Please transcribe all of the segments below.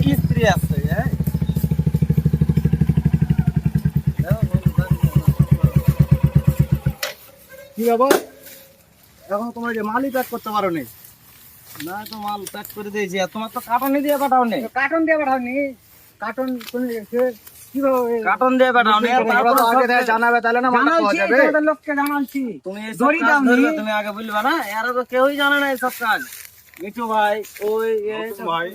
মিস্ত্রি আছে হ্যাঁ কি ব্যাপার এখন তোমার যে মালই প্যাক করতে পারো নি? না তো মাল প্যাক করে দিয়েছি আর তোমার তো কার্টনে দিয়ে পাঠাও নি কার্টন দিয়ে পাঠাওনি? কার্টন কোন কিভাবে? কার্টন দিয়ে পাঠাও নি তোমরা তো আগে থেকে জানাবে তাহলে না মাল পাওয়া যাবে। তোমাদের লোককে জানাচ্ছি তুমি এই দড়ি সব কাজ দাওনি? ধরবে, তুমি আগে বলবা না এরা তো কেউই জানে না এই সব কাজ মিঠু ভাই ওই ভাই।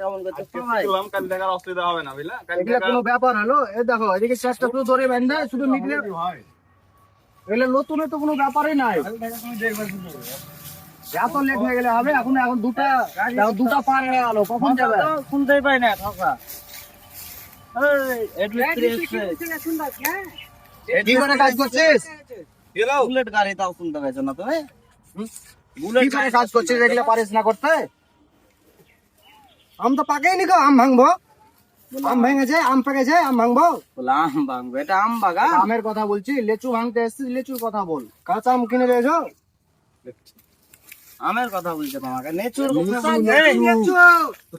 কেমন করছে ভাই শিখলাম, কাল দেখার অসুবিধা হবে না বুঝলা? কাল এগুলা কোনো ব্যাপার হলো? এই দেখো এদিকে চেষ্টা শুধু ধরে বেঁধে শুধু মিটলে ভাই এগুলো নতুনের তো কোনো ব্যাপারই নাই। এত লেট হয়ে গেলে হবে? এখন দুটা পার হয়ে গেল, কখন যাবে? তো শুনতেই পাই না কথা এই মিস্ত্রি এসছে কি করে কাজ করছিস? এলো বুলেট গাড়ি তাও শুনতে পাইছো না তুমি কি করে কাজ করছিস এগুলো পারিস না করতে? আম তো পাকেই নি গো, আম ভাঙবো। আম ভেঙেছে, আম পেকেছে, আম ভাঙবো। বলে আম ভাঙবে এটা আম বাগান আমের কথা বলছি, লেচু ভাঙতে এসছিস, লেচুর কথা বল। কাঁচা আম কিনে দিয়েছো? আমের কথা বলছে তোমাকে নেচুর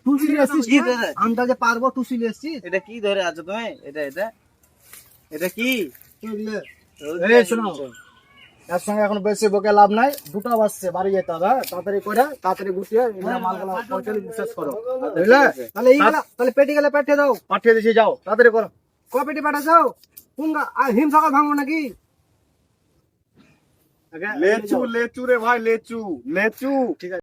তুলসি নিয়ে এসছিস কি না? ধরে? আমটা যে পারবো তুলসি নিয়ে এসছিস? এটা কি ধরে আছো তুমি এটা এটা এটা কি এই শোনো, এর সঙ্গে এখন বেশি বকে লাভ নাই। দুটো বাজছে, বাড়ি যেতে হবে। তাড়াতাড়ি করে তাড়াতাড়ি গুছিয়ে মালগুলো পৌঁছালে বিশ্বাস করো, বুঝলে? তাহলে এইগুলা তাহলে পেটি গেলে পাঠিয়ে দাও। পাঠিয়ে দিছি, যাও তাড়াতাড়ি করো। ক পেটি পাঠাচ্ছো? কোন হিম সকাল ভাঙবো নাকি? লেচু লেচু রে ভাই, লেচু লেচু। ঠিক আছে।